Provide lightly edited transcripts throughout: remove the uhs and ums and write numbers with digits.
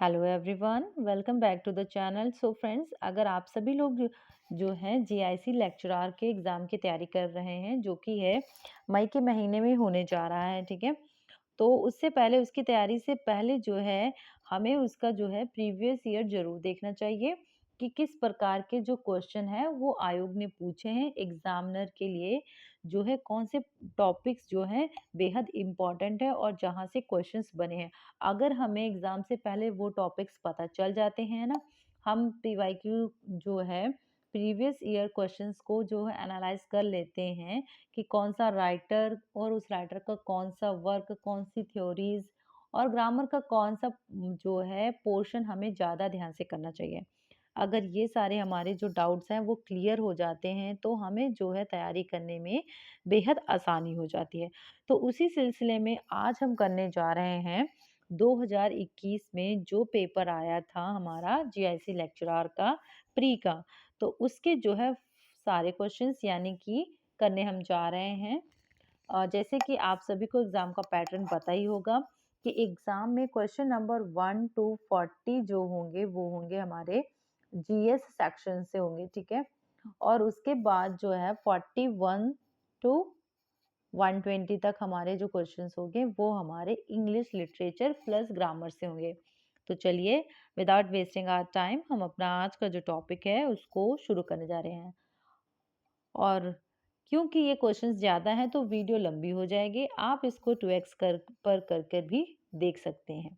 Hello everyone, welcome back to the channel. So friends, अगर आप सभी लोग जो हैं जीआईसी लेक्चरर के एग्ज़ाम की तैयारी कर रहे हैं, जो कि है मई के महीने में होने जा रहा है, ठीक है। तो उससे पहले, उसकी तैयारी से पहले जो है हमें उसका जो है प्रीवियस ईयर ज़रूर देखना चाहिए कि किस प्रकार के जो क्वेश्चन हैं वो आयोग ने पूछे हैं एग्जामिनर के लिए, जो है कौन से टॉपिक्स जो हैं बेहद इम्पॉर्टेंट है और जहाँ से क्वेश्चंस बने हैं। अगर हमें एग्जाम से पहले वो टॉपिक्स पता चल जाते हैं ना, हम पीवाईक्यू जो है प्रीवियस ईयर क्वेश्चंस को जो है एनालाइज कर लेते हैं कि कौन सा राइटर और उस राइटर का कौन सा वर्क, कौन सी थ्योरीज और ग्रामर का कौन सा जो है पोर्शन हमें ज़्यादा ध्यान से करना चाहिए। अगर ये सारे हमारे जो डाउट्स हैं वो क्लियर हो जाते हैं तो हमें जो है तैयारी करने में बेहद आसानी हो जाती है। तो उसी सिलसिले में आज हम करने जा रहे हैं 2021 में जो पेपर आया था हमारा जीआईसी लेक्चरर का प्री का, तो उसके जो है सारे क्वेश्चंस यानी कि करने हम जा रहे हैं। जैसे कि आप सभी को एग्ज़ाम का पैटर्न पता ही होगा कि एग्ज़ाम में क्वेश्चन नंबर 1 टू 40 जो होंगे वो होंगे हमारे जीएस सेक्शन से होंगे, ठीक है। और उसके बाद जो है 41 टू 120 तक हमारे जो क्वेश्चंस होंगे वो हमारे इंग्लिश लिटरेचर प्लस ग्रामर से होंगे। तो चलिए, विदाउट वेस्टिंग आवर टाइम, हम अपना आज का जो टॉपिक है उसको शुरू करने जा रहे हैं। और क्योंकि ये क्वेश्चंस ज़्यादा हैं तो वीडियो लंबी हो जाएगी, आप इसको 2x कर भी देख सकते हैं,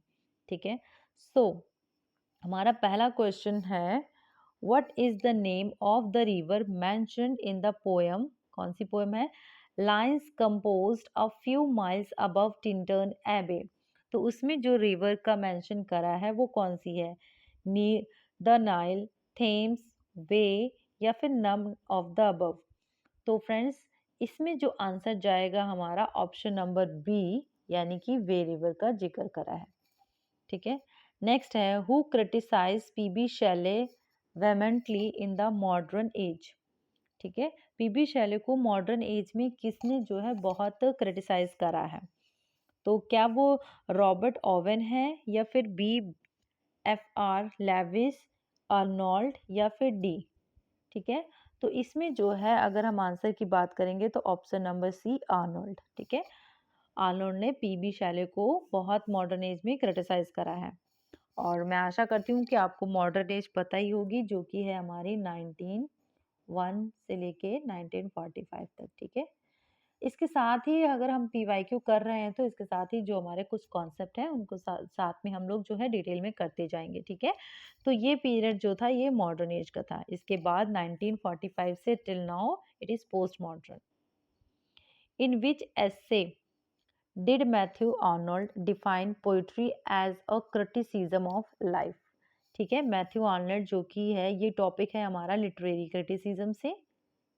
ठीक है। सो हमारा पहला क्वेश्चन है, what is the name of the river mentioned in the poem. कौन सी पोएम है? Lines composed a few miles above Tintern एबे। तो उसमें जो रिवर का मेंशन करा है वो कौन सी है? नी द नाइल, थेम्स, वे या फिर नम ऑफ द अबव। तो फ्रेंड्स, इसमें जो आंसर जाएगा हमारा ऑप्शन नंबर बी, यानी कि वे रिवर का जिक्र करा है, ठीक है। नेक्स्ट है, who criticize PB Shelley vehemently in the modern age. ठीक है, पीबी शैले को मॉडर्न एज में किसने जो है बहुत क्रिटिसाइज करा है? तो क्या वो रॉबर्ट ओवेन है, या फिर B F R Leavis, Arnold, या फिर डी? ठीक है, तो इसमें जो है अगर हम आंसर की बात करेंगे तो ऑप्शन नंबर सी, आर्नोल्ड, ठीक है। आर्नोल्ड ने पीबी शैले को बहुत मॉडर्न एज में क्रिटिसाइज करा है। और मैं आशा करती हूँ कि आपको मॉडर्न एज पता ही होगी, जो कि है हमारी 1901 से लेके 1945 तक, ठीक है। इसके साथ ही अगर हम पीवाईक्यू कर रहे हैं तो इसके साथ ही जो हमारे कुछ कॉन्सेप्ट हैं उनको साथ में हम लोग जो है डिटेल में करते जाएंगे, ठीक है। तो ये पीरियड जो था ये मॉडर्न एज का था। इसके बाद 1945 से till now it is post modern. In which essay did Matthew Arnold define poetry as a criticism of life. ठीक है, मैथ्यू आर्नोल्ड जो कि है ये टॉपिक है हमारा लिटरेरी क्रिटिसिज्म से,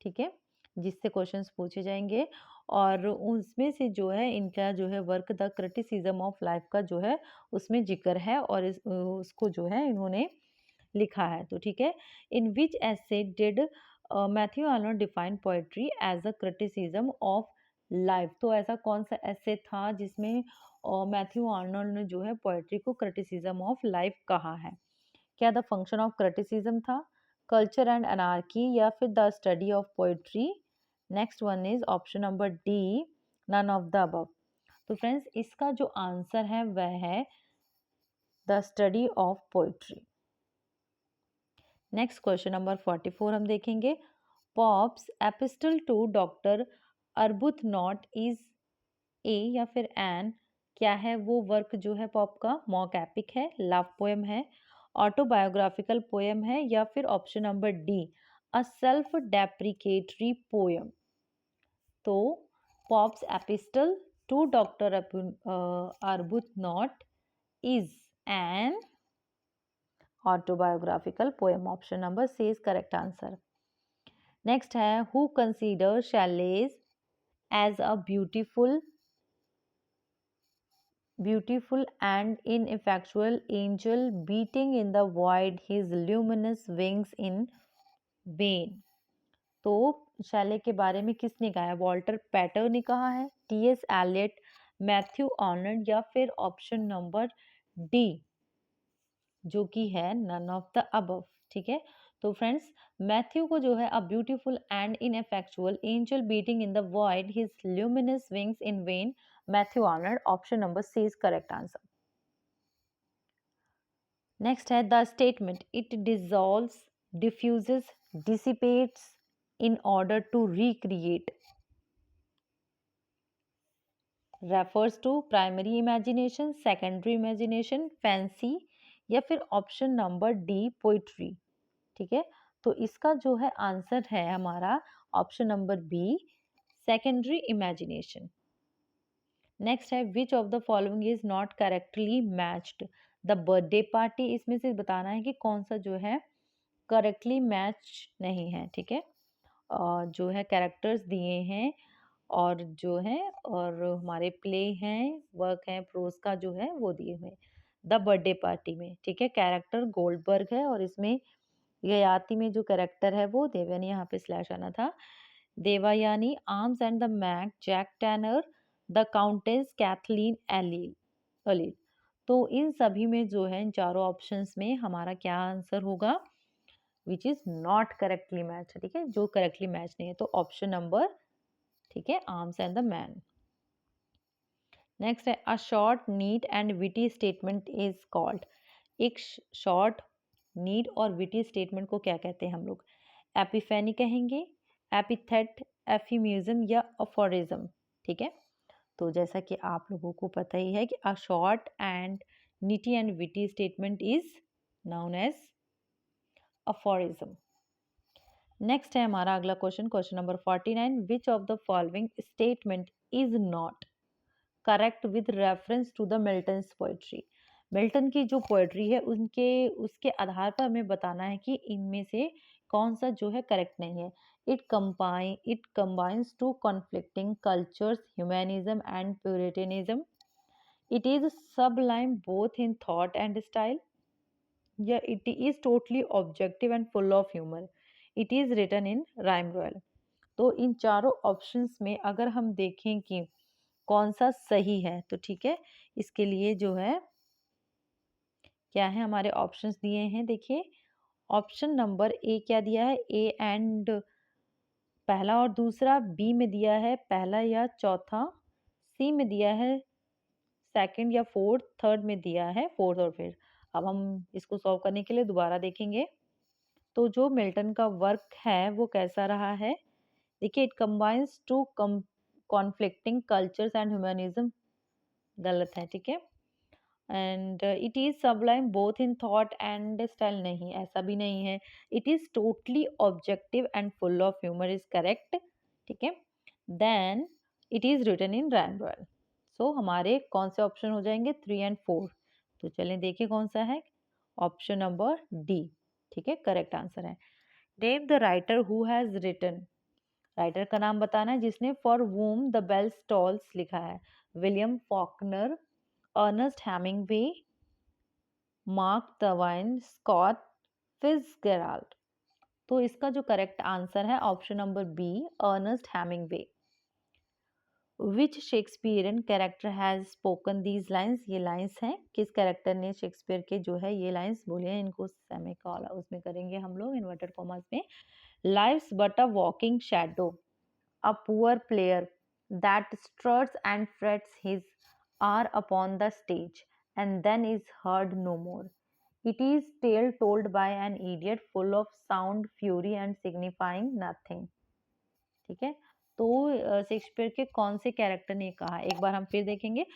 ठीक है, जिससे क्वेश्चंस पूछे जाएंगे। और उसमें से जो है इनका जो है work the criticism of life का जो है उसमें जिक्र है, और उसको जो है इन्होंने लिखा है। तो ठीक है, in which essay did Matthew Arnold define poetry as a criticism of life. तो ऐसा कौन सा ऐसे था जिसमें मैथ्यू आर्नोल्ड ने जो है पोएट्री को क्रिटिसिज्म ऑफ लाइफ कहा है? क्या द फंक्शन ऑफ क्रिटिसिज्म था, कल्चर एंड अनार्की, या फिर the study of poetry? Next one is option number D, none of the above. तो फ्रेंड्स, इसका जो आंसर है वह है the study of poetry. Next question number 44 हम देखेंगे। Pope's epistle to doctor Arbuthnot is a या फिर एन, क्या है वो वर्क जो है पॉप का? मॉक एपिक है, लव पोएम है, ऑटोबायोग्राफिकल पोएम है, या फिर option number D, a self deprecatory poem. तो Pope's epistle to doctor Arbuthnot is an autobiographical poem. Option number C is correct answer. Next है, who consider chalets as a beautiful and ineffectual angel beating in the void his luminous wings in vain। तो Shelley के बारे में किसने कहा है? Walter पैटर ने कहा है, टी.एस. एलियट, मैथ्यू आर्नल्ड, या फिर ऑप्शन नंबर डी, जो कि है नन ऑफ द अबव। ठीक है, तो फ्रेंड्स मैथ्यू को जो है a beautiful and ineffectual angel beating in the void his luminous wings in vain, Matthew Arnold. Option number C is correct answer. Next है the statement it dissolves, diffuses, dissipates in order to recreate refers to primary imagination, secondary imagination, fancy, या फिर option number D poetry. ठीक है, तो इसका जो है answer है हमारा option number B, secondary imagination. Next है which of the following is not correctly matched, the birthday party. इसमें से बताना है कि कौन सा जो है करेक्टली मैच नहीं है। ठीक है, जो है कैरेक्टर्स दिए हैं और जो है और हमारे प्ले हैं, वर्क है, प्रोज का जो है वो दिए हुए द बर्थडे पार्टी में। ठीक है, कैरेक्टर गोल्डबर्ग है और इसमें ययाति में जो कैरेक्टर है वो देवयानी, यहाँ पे स्लैश आना था, Devayani, Arms and the man, Jack Tanner, the Countess Cathleen एलिल अलील। तो इन सभी में जो है इन चारों ऑप्शंस में हमारा क्या आंसर होगा, which is not correctly match. ठीक है, जो करेक्टली मैच नहीं है, तो ऑप्शन नंबर, ठीक है, Arms and the Man. Next है a short neat and witty statement is called. एक शॉर्ट, नीट और विटी स्टेटमेंट को क्या कहते हैं हम लोग, एपिफेनी कहेंगे, एपिथेट, एफिम्यूजम या अफोरिज्म। ठीक है, तो जैसा कि आप लोगों को पता ही है कि a short and neat and witty statement is known as aphorism. Next है हमारा अगला question, question number 49, which of the following statement is not correct with reference to the Milton's poetry. Milton की जो पोएट्री है उनके उसके आधार पर हमें बताना है कि इनमें से कौन सा जो है करेक्ट नहीं है। It combines two conflicting cultures, humanism and puritanism, it is sublime both in thought and style, या it is totally objective and full of humour, it is written in rhyme royal. तो इन चारों options में अगर हम देखें कि कौन सा सही है, तो ठीक है, इसके लिए जो है क्या है हमारे ऑप्शंस दिए हैं, देखिए ऑप्शन नंबर ए क्या दिया है, ए एंड पहला और दूसरा, बी में दिया है पहला या चौथा, सी में दिया है सेकंड या फोर्थ, थर्ड में दिया है फोर्थ और फिर। अब हम इसको सॉल्व करने के लिए दोबारा देखेंगे, तो जो मिल्टन का वर्क है वो कैसा रहा है, देखिए it combines two conflicting cultures and humanism, गलत है। ठीक है, and it is sublime both in thought and style, नहीं, ऐसा भी नहीं है। It is totally objective and full of humour is correct. ठीक है, then it is written in rhyme royal. So हमारे कौन से ऑप्शन हो जाएंगे, 3 और 4। तो चलें देखिए कौन सा है, ऑप्शन नंबर डी, ठीक है, करेक्ट आंसर है। Name the writer who has written, writer का नाम बताना है जिसने for whom the bell tolls लिखा है, William Faulkner, Ernest Hemingway, Mark Twain, Scott Fitzgerald. तो इसका जो करेक्ट आंसर है option number B, Ernest Hemingway. Which Shakespearean character has spoken these lines, ये लाइन्स हैं, किस कैरेक्टर ने शेक्सपियर के जो है ये लाइन्स बोले हैं, इनको सेमीकोलन उसमें करेंगे हम लोग इन्वर्टेड कॉमास में। Life's but a walking shadow, a poor player that struts and frets his hour upon the stage and then is heard no more. It is tale told by an idiot full of sound, fury and signifying nothing. ठीक है, तो Shakespeare के कौन से character ने कहा, एक बार हम फिर देखेंगे।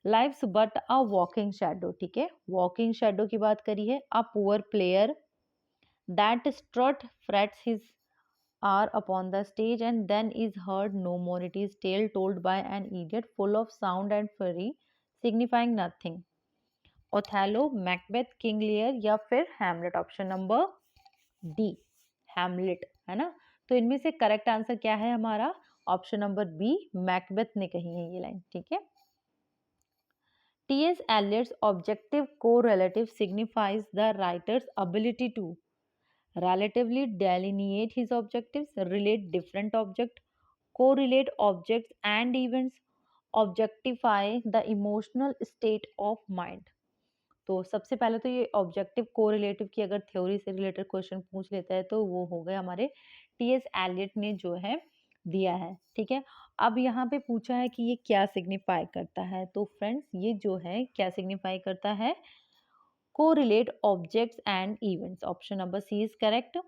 Life's but a walking shadow, ठीक है, वॉकिंग शैडो की बात करी है। A poor player that strut frets his are upon the stage and then is heard no more. It is tale told by an idiot full of sound and fury, signifying nothing. Othello, Macbeth, King Lear या फिर Hamlet, option number D, Hamlet, है ना। तो इनमें से correct answer क्या है हमारा, ऑप्शन नंबर बी, मैकबेथ ने कही है ये लाइन। ठीक है, T.S. Eliot's objective correlative signifies the writer's ability to relatively delineate his objectives, relate different objects, correlate objects and events, objectify the emotional state of mind. तो सबसे पहले तो ये ऑब्जेक्टिव कोरिलेटिव की अगर थ्योरी से रिलेटेड क्वेश्चन पूछ लेता है तो वो हो गए हमारे टीएस एलियट ने जो है दिया है, ठीक है। अब यहाँ पे पूछा है कि ये क्या सिग्निफाई करता है, तो फ्रेंड्स ये जो है क्या सिग्निफाई करता है, correlate objects and events. Option number C is correct.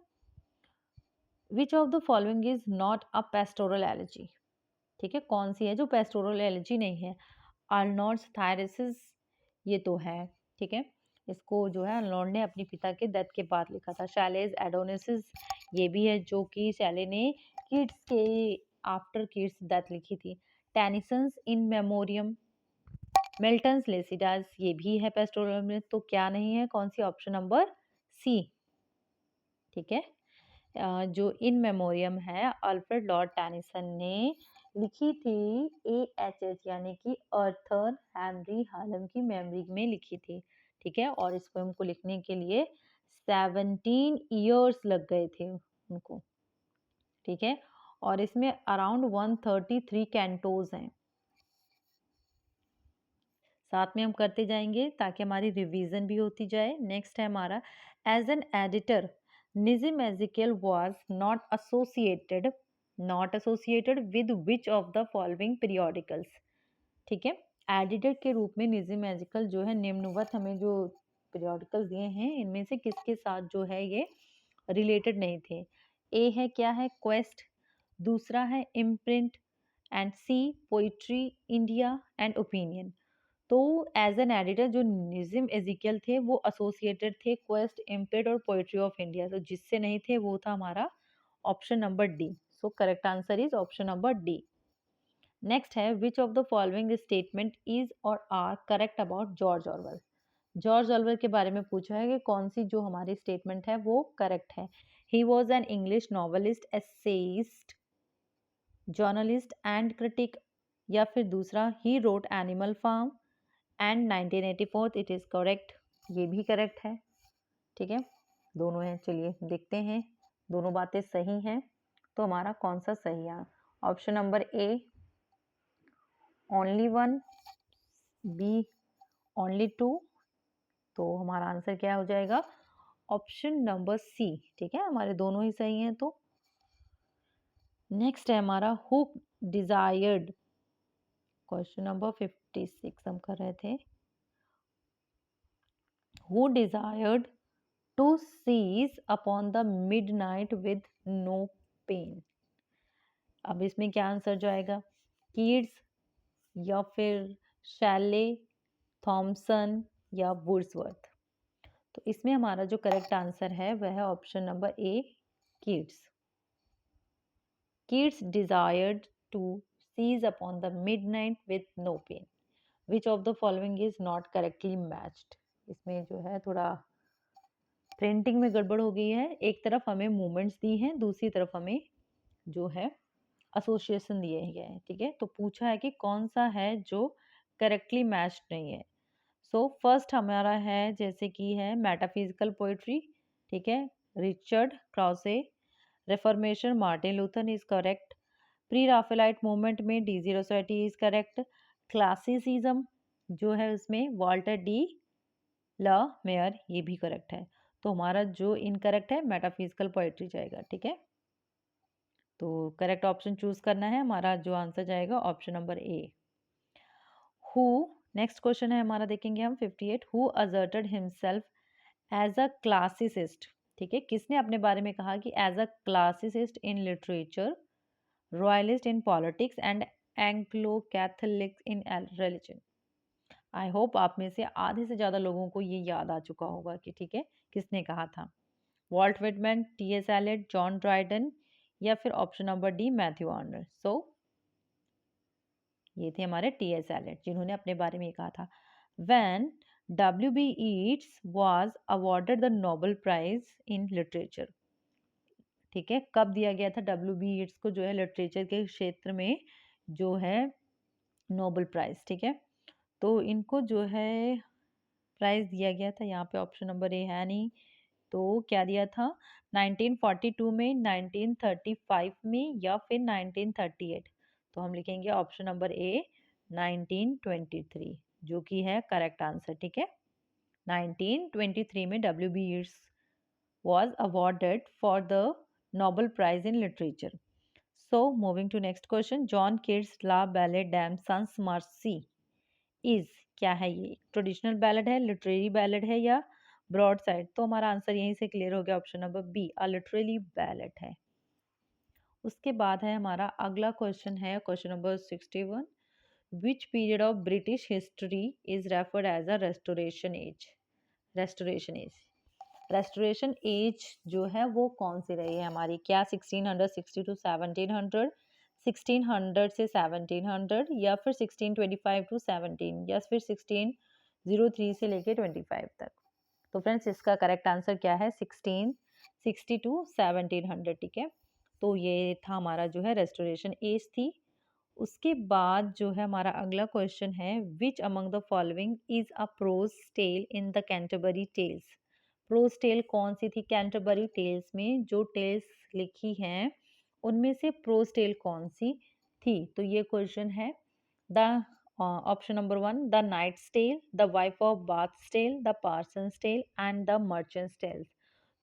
Which of the following is not a pastoral elegy, ठीक है, कौन सी है जो पेस्टोरल एलर्जी नहीं है। आर्नोल्ड्स थायरसिस, ये तो है, ठीक है, इसको जो है आर्नोल्ड ने अपने पिता के डेथ के बाद लिखा था। शैलेज एडोनिसिस, ये भी है जो कि शैले ने किड्स के आफ्टर किड्स डेथ लिखी थी। टेनिसंस इन मेमोरियम, मिल्टन्स लेसिडास, ये भी है पेस्टोरल में, तो क्या नहीं है, कौन सी, ऑप्शन नंबर सी, ठीक है। जो इन मेमोरियम है अल्फ्रेड लॉर्ड टेनिसन ने लिखी थी, AHH यानी कि अर्थर हेनरी हालम की मेमोरी में लिखी थी, ठीक है। और इस पोएम को लिखने के लिए 17 इयर्स लग गए थे उनको, ठीक है। और इसमें अराउंड 133 कैंटोज हैं। साथ में हम करते जाएंगे ताकि हमारी रिवीजन भी होती जाए। नेक्स्ट है हमारा, as an editor Nissim Ezekiel was not associated with which of the following periodicals, ठीक है। एडिटर के रूप में निजिम एजिकल जो है निम्नवत हमें जो पीरियोडिकल्स दिए हैं इनमें से किसके साथ जो है ये रिलेटेड नहीं थे। ए है क्या है, क्वेस्ट, दूसरा है imprint, and C poetry India and opinion. तो एज एन एडिटर जो निजिम एजिकल थे वो एसोसिएटेड थे क्वेस्ट, इम्प्रिंट और पोइट्री ऑफ इंडिया, तो जिससे नहीं थे वो था हमारा option number D. So correct answer is option number D. Next है, which of the following statement is और are correct about George Orwell. George Orwell के बारे में पूछा है कि कौन सी जो हमारी स्टेटमेंट है वो करेक्ट है। He was an English novelist, essayist, journalist and critic, या फिर दूसरा he wrote Animal Farm and 1984, it is correct, ये भी करेक्ट है, ठीक है। दोनों हैं, चलिए देखते हैं दोनों बातें सही हैं तो हमारा कौन सा सही है। Option number A only one, B only two, तो हमारा आंसर क्या हो जाएगा, ऑप्शन नंबर सी, ठीक है, हमारे दोनों ही सही हैं। तो नेक्स्ट है हमारा, हु डिजायर्ड, क्वेश्चन नंबर 56 हम कर रहे थे, who desired to cease upon the midnight with no pain. अब इसमें क्या आंसर जाएगा, कीट्स या फिर शैले, थॉमसन या वुड्सवर्थ। तो इसमें हमारा जो करेक्ट आंसर है वह है option number A, Keats. Keats desired to cease upon the midnight with no pain. Which of the following is not correctly matched. इसमें जो है थोड़ा प्रिंटिंग में गड़बड़ हो गई है, एक तरफ हमें मूवमेंट्स दी हैं, दूसरी तरफ हमें जो है एसोसिएशन दिए गए हैं, ठीक है। तो पूछा है कि कौन सा है जो करेक्टली मैच्ड नहीं है। सो फर्स्ट हमारा है जैसे कि है मेटाफिजिकल पोइट्री, ठीक है, Richard Crashaw. Reformation Martin Luther is correct. Pre Raphaelite movement में D G Rossetti is correct. Classicism जो है उसमें वाल्टर डी ला मेयर, ये भी करेक्ट है। तो हमारा जो इनकरेक्ट है मेटाफिजिकल पोइट्री जाएगा, ठीक है। तो करेक्ट ऑप्शन चूज करना है, हमारा जो आंसर जाएगा ऑप्शन नंबर ए। हु, नेक्स्ट क्वेश्चन है हमारा, देखेंगे हम 58, who asserted himself as a classicist, ठीक है, किसने अपने बारे में कहा कि as a classicist in literature, royalist in politics and Anglo Catholic in religion. I hope आप में से आधे से ज़्यादा लोगों को ये याद आ चुका होगा कि ठीक है किसने कहा था। Walt Whitman, TS Eliot, John Dryden, या फिर option number D Matthew Arnold. So ये थे हमारे टीएस एलियट जिन्होंने अपने बारे में कहा था। When W B Yeats was awarded the Nobel prize in literature, ठीक है, कब दिया गया था डब्ल्यू बी ईट्स को जो है लिटरेचर के क्षेत्र में जो है नोबेल प्राइज, ठीक है। तो इनको जो है प्राइज दिया गया था, यहाँ पे ऑप्शन नंबर ए है नहीं, तो क्या दिया था, 1942 में, 1935 में, या फिर 1938। तो हम लिखेंगे ऑप्शन नंबर ए 1923 जो कि है करेक्ट आंसर, ठीक है। 1923 में W.B. Yeats was awarded for the Nobel Prize in Literature. So, moving to next question, John Keats' La Ballade Dame Sans Merci is क्या है ये? ट्रेडिशनल बैलेड है, लिटरेरी बैलेड है या ब्रॉड साइड? तो हमारा आंसर यहीं से क्लियर हो गया, option number B, a literary ballad है। उसके बाद है हमारा अगला क्वेश्चन है question number 61, which period of British history is referred as a restoration age? Restoration age, restoration age जो है वो कौन सी रही है हमारी? क्या 1660 टू 1700, 1600 से 1700, या फिर 1625 टू 17, या फिर 1603 से लेके 25 तक? तो फ्रेंड्स इसका करेक्ट आंसर क्या है? 1660 टू 1700, ठीक है। तो ये था हमारा जो है रेस्टोरेशन एज थी। उसके बाद जो है हमारा अगला क्वेश्चन है, which among the following is a prose tale in the Canterbury Tales? Prose tale कौन सी थी कैंटरबरी टेल्स में? जो टेल्स लिखी हैं उनमें से प्रोज टेल कौन सी थी? तो ये क्वेश्चन है। The option number 1, the knight's tale, the wife of Bath's tale, the parson's tale and the merchant's tale.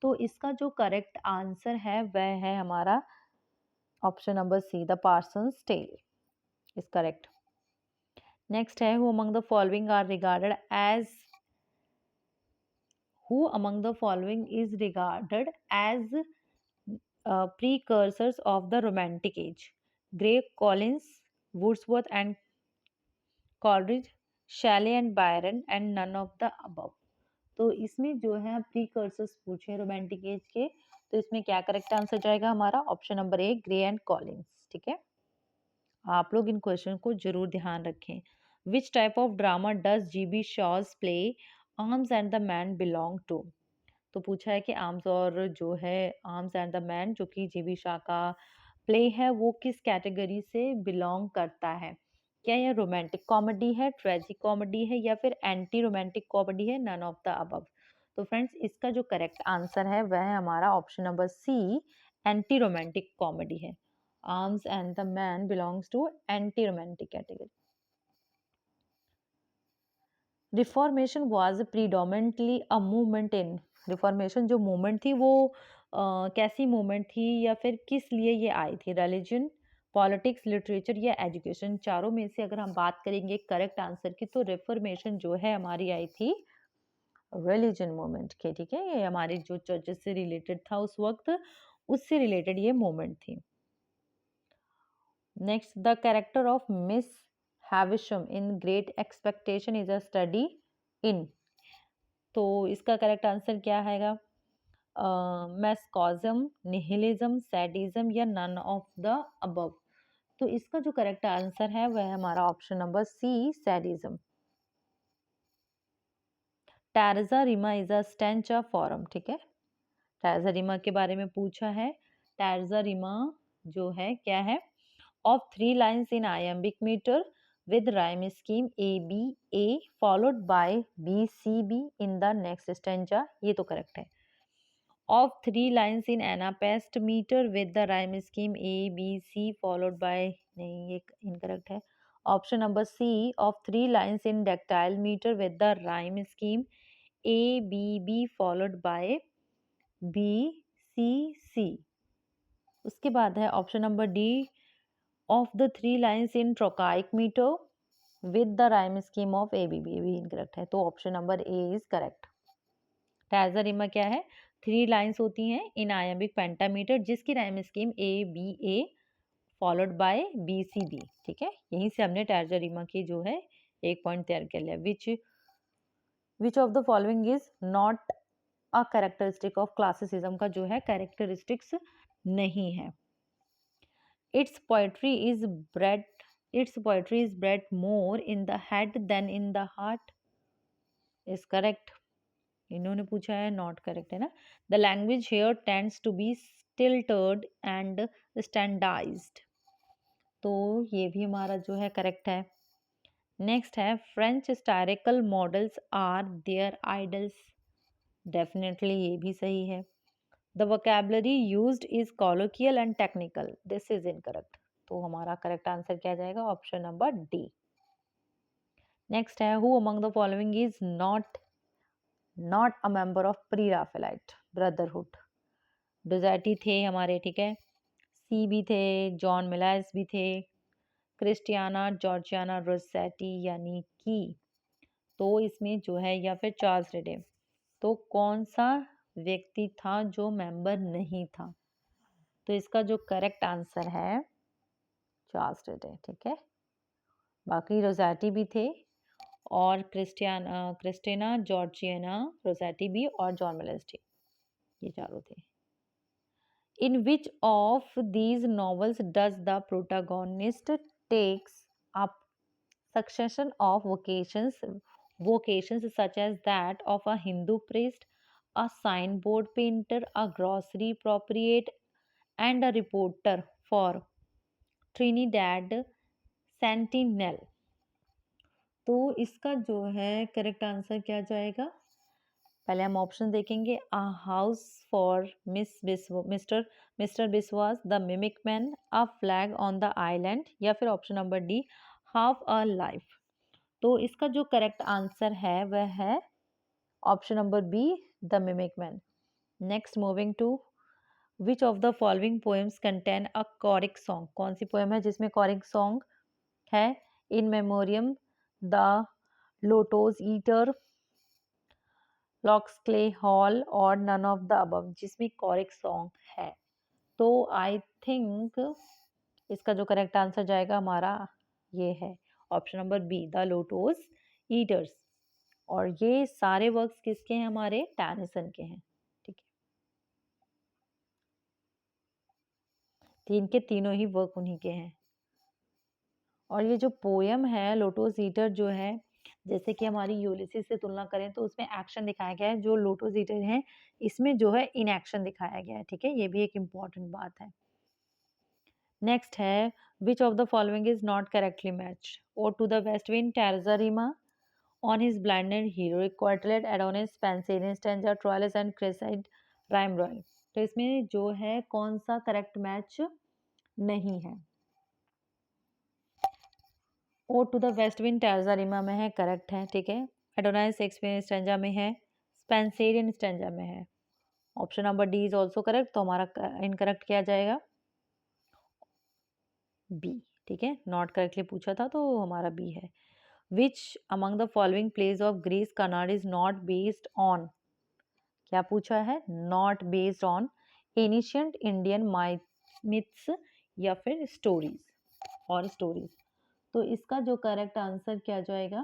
तो इसका जो करेक्ट आंसर है वह है हमारा option number C, the parson's tale is correct. Next है, who among the following are regarded as who among the following is regarded as precursors of the romantic age? Gray, Collins, Wordsworth and Coleridge, Shelley and Byron and none of the above. तो इसमें जो है precursors पूछे romantic as के, तो इसमें क्या correct answer जाएगा हमारा? Option number A, grey and Collins, ठीक है। आप लोग इन क्वेश्चन को जरूर ध्यान रखें। Which type of drama does GB Shaw's play Arms and the Man belong to? तो पूछा है कि आर्म्स और जो है आर्म्स एंड द मैन जो कि GB शाह का प्ले है वो किस कैटेगरी से बिलोंग करता है? क्या यह रोमांटिक कॉमेडी है, ट्रेजिक कॉमेडी है, या फिर एंटी रोमांटिक कॉमेडी है, नन ऑफ द अबव? तो फ्रेंड्स इसका जो करेक्ट आंसर है वह है हमारा option number C, anti romantic comedy है। Arms and the Man belongs to anti-romantic category. Reformation was predominantly a movement in, Reformation जो movement थी वो कैसी movement थी या फिर किस लिए ये आई थी? Religion, पॉलिटिक्स, लिटरेचर या एजुकेशन? चारों में से अगर हम बात करेंगे करेक्ट आंसर की तो रिफॉर्मेशन जो है हमारी आई थी रिलीजन मूवमेंट के, ठीक है। ये हमारी जो चर्चेस से रिलेटेड था उस वक्त, उससे रिलेटेड ये मूवमेंट थी। Next, the character of Miss Havisham in Great Expectation is a study in, तो इसका करेक्ट आंसर क्या आएगा? मैस्कॉजम, निहिलिज्म, सैडिज्म या नन ऑफ द अबव? तो इसका जो करेक्ट आंसर है वह है हमारा option number C, sadism. Terza rima is a stanza form, ठीक है। टैरजा रिमा के बारे में पूछा है। टैरजा रिमा जो है क्या है? of 3 lines in iambic meter with rhyme scheme A followed by B in the next stanza, ये तो करेक्ट है। of 3 lines in anapest meter with the rhyme scheme ABC followed by, नहीं ये इनकरेक्ट है। Option number C, of 3 lines in dactyl meter with the rhyme scheme ABB followed by BCC। उसके बाद है option number D, of the 3 lines in trochaic meter with the rhyme scheme of ABB, भी incorrect है। तो option number A is correct. Terza rima क्या है? 3 lines होती हैं इन आयम्बिक पेंटामीटर जिसकी rhyme scheme ABA followed by BCB, ठीक है। यहीं से हमने टैजा रिमा की जो है एक पॉइंट तैयार कर लिया। विच of the following is not a characteristic of classicism का जो है कैरेक्टरिस्टिक्स नहीं है। Its poetry is bred more in the head than in the heart is correct। इन्होंने पूछा है, नॉट करेक्ट है ना। The language here tends to be stilted and standardized, तो ये भी हमारा जो है करेक्ट है। नेक्स्ट है, French historical models are their idols, definitely ये भी सही है। The vocabulary used is colloquial and technical, this is incorrect, तो हमारा करेक्ट आंसर क्या जाएगा? Option number D. नेक्स्ट है, who among the following is not not a member of pre Raphaelite brotherhood. डोजैटी थे हमारे, ठीक है। सी भी थे, जॉन मिलाइस भी थे, क्रिस्टियाना जॉर्जियाना रोसेटी यानी कि, तो इसमें जो है, या फिर चार्ल्स रेडे, तो कौन सा व्यक्ति था जो मेंबर नहीं था? तो इसका जो करेक्ट आंसर है चार्ल्स रेडे, ठीक है। बाकी रोसेटी भी थे, और क्रिस्टिना जॉर्जियाना रोसेटी भी, और जॉन मिलेस थे, ये चारों थे। In which of these novels does the protagonist takes up succession of vocations such as that of a Hindu priest, a signboard painter, a grocery proprietor, and a reporter for Trinidad Sentinel? तो इसका जो है correct answer क्या जाएगा? पहले हम option देखेंगे। A house for mister mister Biswas, the mimic man, a flag on the island, या फिर option number D, half a life. तो इसका जो करेक्ट आंसर है वह है option number B, the mimic man. Next, moving to, which of the following poems contain a choric song? कौन सी पोएम है जिसमें कॉरिक सॉन्ग है? In Memoriam, the Lotos eater, Locksley hall, और none of the above, जिसमें choric song है। तो I think इसका जो करेक्ट आंसर जाएगा हमारा, ये है option number B, the Lotos eaters. और ये सारे वर्क्स किसके हैं? हमारे टैनिसन के हैं, ठीक है। तीन के तीनों ही वर्क उन्हीं के हैं। और ये जो पोयम है लोटोस ईटर जो है, जैसे कि हमारी यूलिसिस से तुलना करें तो उसमें एक्शन दिखाया गया है, जो लोटोस ईटर है इसमें जो है इनएक्शन दिखाया गया है, ठीक है। ये भी एक इम्पॉर्टेंट बात है। नेक्स्ट है, which of the following is not correctly matched? Ode to the west wind, terza rima, on his blinded heroic quatrain, Adonais, Spenserian stanza, Troilus and Criseyde, rhyme royal. तो इसमें जो है कौन सा करेक्ट मैच नहीं है? Ode to the west wind terza rima में है, करेक्ट है, ठीक है। एडोनाइस शेक्सपियर स्टैंजा में है, स्पेंसेरियन स्टैंजा में है। Option number D is also correct, तो हमारा इनकरेक्ट किया जाएगा बी, ठीक है। नॉट करेक्टली पूछा था तो हमारा बी है। Which among the following plays of Girish Karnad is not based on? क्या पूछा है? Not based on ancient Indian myths या फिर स्टोरीज, और स्टोरीज। तो इसका जो करेक्ट आंसर क्या जाएगा?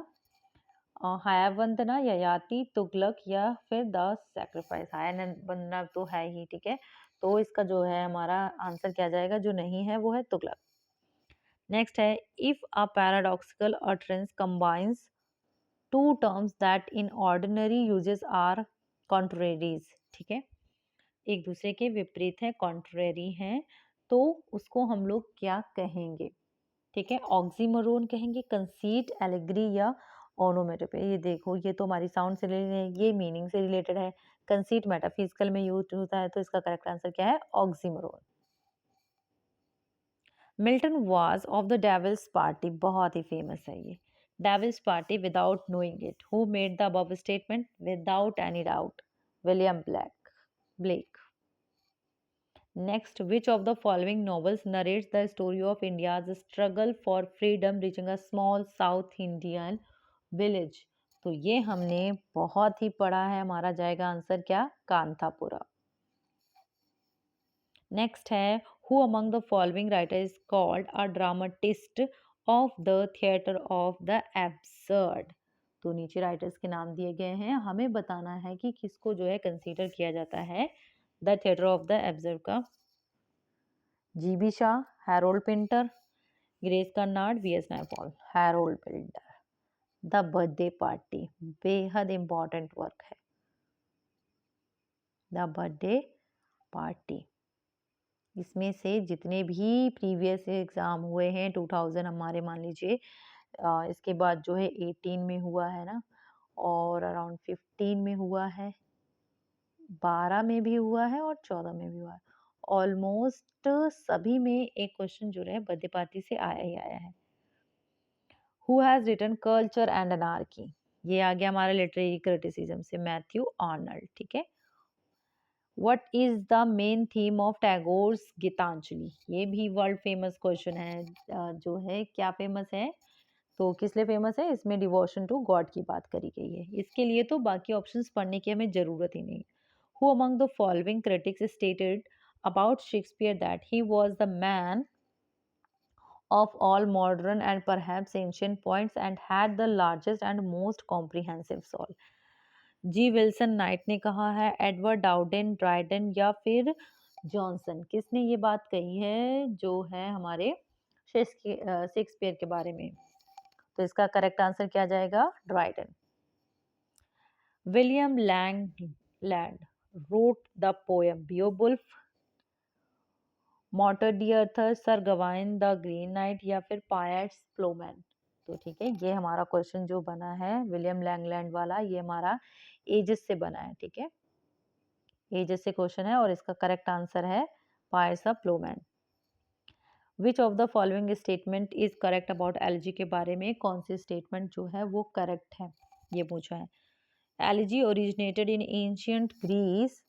हयावंदना, ययाति, तुगलक, या फिर द सैक्रिफाइस। हयावंदना तो है ही, ठीक है। तो इसका जो है हमारा आंसर क्या जाएगा? जो नहीं है वो है तुगलक। नेक्स्ट है, if a paradoxical utterance combines two terms that in ordinary uses are contraries, ठीक है, एक दूसरे के विपरीत है, कॉन्ट्रेरी हैं, तो उसको हम लोग क्या कहेंगे? ठीक है, ऑक्सीमोरोन कहेंगे, कंसीट, एलेग्री, या ओनोमेटोपे। ये देखो, ये तो हमारी साउंड से रिलेटेड है, ये मीनिंग से रिलेटेड है। कंसीट मेटाफिजिकल में यूज होता है, तो इसका करेक्ट आंसर क्या है? Oxymoron. Milton was of the devil's party, बहुत ही फेमस है ये। Devil's party without knowing it, who made the above statement without any doubt? William Blake. Next, which of the following novels narrates the story of India's struggle for freedom reaching a small South Indian village? तो ये हमने बहुत ही पढ़ा है, हमारा जाएगा answer क्या? Kanthapura. Next है, who among the following writer is called a dramatist of the theatre of the absurd? तो नीचे राइटर्स के नाम दिए गए हैं, हमें बताना है कि किसको जो है कंसीडर किया जाता है the theatre of the absurd का। G B Shaw, Harold Pinter, Girish Karnad, V S Naipaul. Harold Pinter. The birthday party बेहद इंपॉर्टेंट वर्क है, द बर्थडे पार्टी। इसमें से जितने भी प्रीवियस एग्जाम हुए हैं 2000 हमारे, मान लीजिए इसके बाद जो है 18 में हुआ है ना, और अराउंड 15 में हुआ है, 12 में भी हुआ है, और 14 में भी हुआ है। ऑलमोस्ट सभी में एक क्वेश्चन जो है बर्थडे पार्टी से आया ही आया है। Who has written culture and anarchy? ये आ गया हमारा लिटरेरी क्रिटिसिज्म से, मैथ्यू आर्नल्ड, ठीक है। What is the main theme of Tagore's Gitanjali, ये भी वर्ल्ड फेमस क्वेश्चन है। जो है क्या फेमस है, तो किस लिए फेमस है, इसमें डिवोशन टू गॉड की बात करी गई है। इसके लिए तो बाकी ऑप्शंस पढ़ने की हमें जरूरत ही नहीं। Who among the following critics stated about Shakespeare that he was the man of all modern and perhaps ancient poets and had the largest and most comprehensive soul। G Wilson Knight ने कहा है, Edward डाउडेन, Dryden या फिर Johnson, किसने ये बात कही है जो है हमारे शेक्सपियर के बारे में, तो इसका करेक्ट आंसर क्या जाएगा, Dryden. William Langland wrote the poem Beowulf, मॉटर D Arthur, sir Gawain the Green Knight या फिर पायट्स प्लोमैन। तो ठीक है, ये हमारा क्वेश्चन जो बना है विलियम लैंगलैंड वाला, ये हमारा एजस से बना है, ठीक है, एजस से क्वेश्चन है और इसका करेक्ट आंसर है Piers Plowman. Which of the following statement is correct about elegy, के बारे में कौन सी स्टेटमेंट जो है वो करेक्ट है, ये पूछा है। Elegy originated in ancient Greece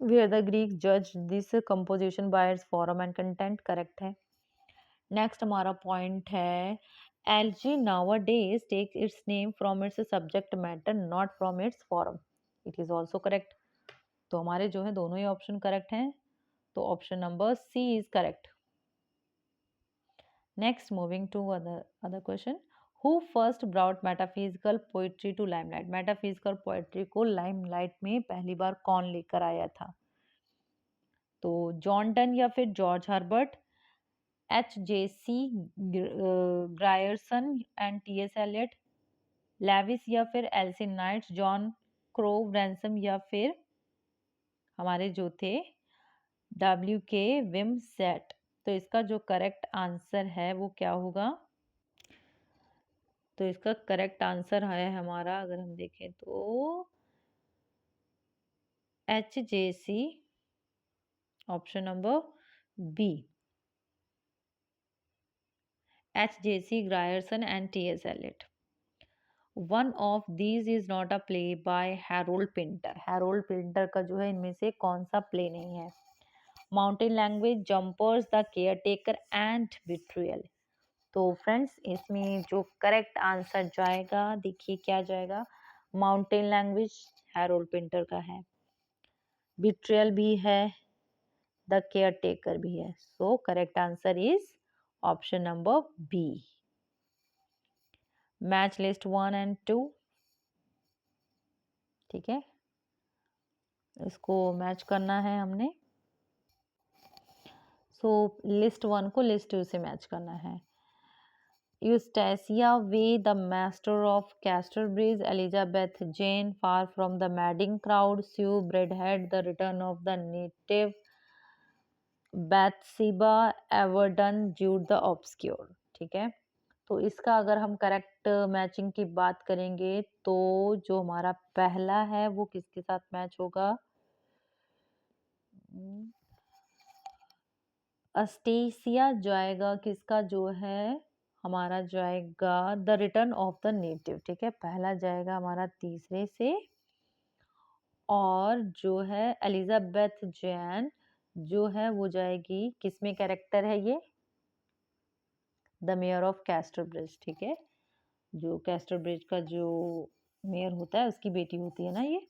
where the Greeks judged this composition by its form and content, correct है। नेक्स्ट हमारा पॉइंट है, LG nowadays takes its name from its subject matter not from its form, it is also correct। तो हमारे जो है दोनों ही option correct हैं, तो option number C is correct. Next moving to other question, who first brought metaphysical poetry to limelight, metaphysical poetry को limelight में पहली बार कौन लेकर आया था, तो जॉन डन या फिर George Herbert, H J C. Grierson and T S. Eliot, Leavis या फिर L C Knights, John Crowe Ransom या फिर हमारे जो थे W.K. विमसेट। तो इसका जो करेक्ट आंसर है वो क्या होगा, तो इसका करेक्ट आंसर है हमारा, अगर हम देखें तो H.J.C. Option number B, H.J.C. Grierson and T.S. Eliot. One of these is not a play by Harold Pinter, Harold Pinter का जो है इनमें से कौन सा प्ले नहीं है। Mountain language, jumpers, the care taker and betrayal. तो फ्रेंड्स इसमें जो करेक्ट आंसर जाएगा, देखिए क्या जाएगा, माउंटेन लैंग्वेज हैरोल्ड पिंटर का है, बिट्रियल भी है, द केयर टेकर भी है, so correct answer is option number B. Match list 1 and 2, ठीक है, इसको मैच करना है हमने, सो लिस्ट 1 को लिस्ट 2 से मैच करना है। Eustacia Vye the master of Casterbridge, Elizabeth Jane, far from the madding crowd, Sue Bridehead, the return of the native, Bathsheba, Everdene, Jude the obscure, ठीक है। तो इसका अगर हम करेक्ट मैचिंग की बात करेंगे तो जो हमारा पहला है वो किसके साथ मैच होगा, अस्टेसिया जाएगा, किसका जो है हमारा जाएगा the return of the native, ठीक है, पहला जाएगा हमारा तीसरे से, और जो है एलिजाबेथ जैन जो है वो जाएगी, किसमें कैरेक्टर है ये, the mayor of castor bridge, ठीक है, जो कैस्टर ब्रिज का जो मेयर होता है उसकी बेटी होती है ना ये।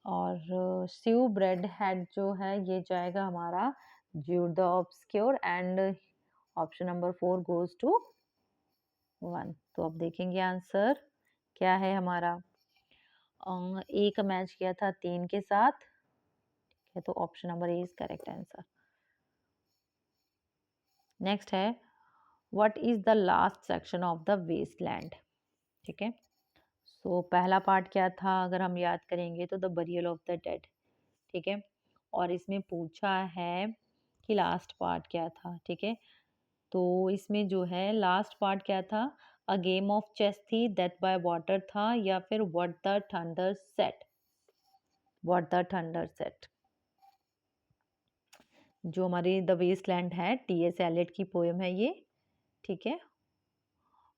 और स्यू ब्रेड हेड जो है ये जाएगा हमारा Jude the Obscure, and option number 4 goes to 1। तो अब देखेंगे आंसर क्या है हमारा, एक मैच किया था 3 के साथ, ठीक है, तो option number A is correct answer. Next है, what is the last section of the waste land, ठीक है, सो पहला पार्ट क्या था, अगर हम याद करेंगे तो the burial of the dead, ठीक है, और इसमें पूछा है कि लास्ट पार्ट क्या था, ठीक है, तो इसमें जो है लास्ट पार्ट क्या था, अ गेम ऑफ चेस थी, डेथ बाय वाटर था, या फिर what the thunder set, what the thunder set, जो हमारी द वेस्टलैंड है T.S. एलियट की पोएम है ये, ठीक है,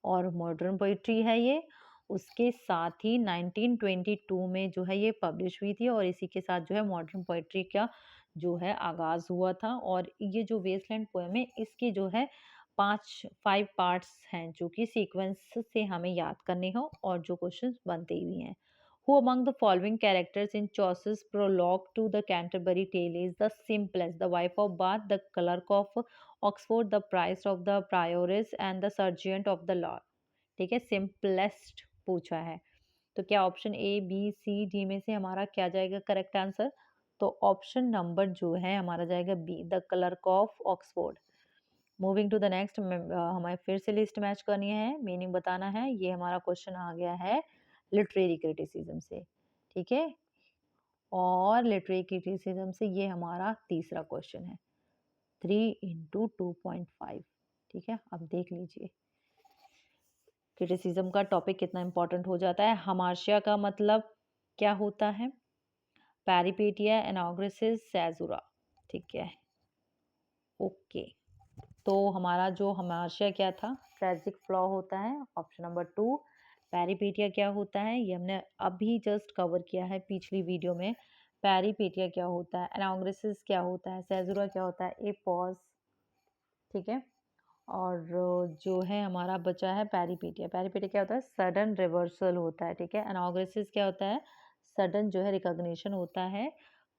और मॉडर्न पोइट्री है ये, उसके साथ ही 1922 में जो है ये पब्लिश हुई थी और इसी के साथ जो है मॉडर्न पोएट्री का जो है आगाज हुआ था। और ये जो वेस्टलैंड पोएम है इसकी जो है 5 पार्ट्स हैं जो कि सीक्वेंस से हमें याद करने हो और जो क्वेश्चंस बनते ही भी हैं। Who among the following characters in Chaucer's prologue to the Canterbury Tale is the simplest? The wife of Bath, the clerk of Oxford, the priest of the prioress and the sergeant of the law। ठीक है, simplest पूछा है। तो क्या option A B C D में से हमारा क्या जाएगा करेक्ट आंसर? तो ऑप्शन नंबर जो है हमारा जाएगा B, the clerk of Oxford. Moving to the next, हमें फिर से लिस्ट मैच करनी है, मीनिंग बताना है। ये हमारा क्वेश्चन आ गया है लिटरेरी क्रिटिसिज्म से, ठीक है। और लिटरेरी क्रिटिसिज्म से ये हमारा तीसरा क्वेश्चन है, 3 × 2.5। ठीक है, अब देख लीजिए क्रिटिसिज्म का टॉपिक कितना इंपॉर्टेंट हो जाता है। हमार्शिया का मतलब क्या होता है? पैरिपेटिया, एनाग्रेसिस, सैजुरा। ठीक है, ओके। तो हमारा जो हमार्शिया क्या था? ट्रेजिक फ्लॉ होता है, ऑप्शन नंबर 2। पैरिपेटिया क्या होता है? ये हमने अभी जस्ट कवर किया है पिछली वीडियो में। पैरिपेटिया क्या होता है, एनाग्रेसिस क्या होता है, सैजुरा क्या होता है, ए पॉज। ठीक है, और जो है हमारा बचा है पैरिपेटिया। पैरिपेटिया क्या होता है? सडन रिवर्सल होता है। ठीक है, एनाग्रेसिस क्या होता है? सडन जो है रिकॉग्निशन होता है,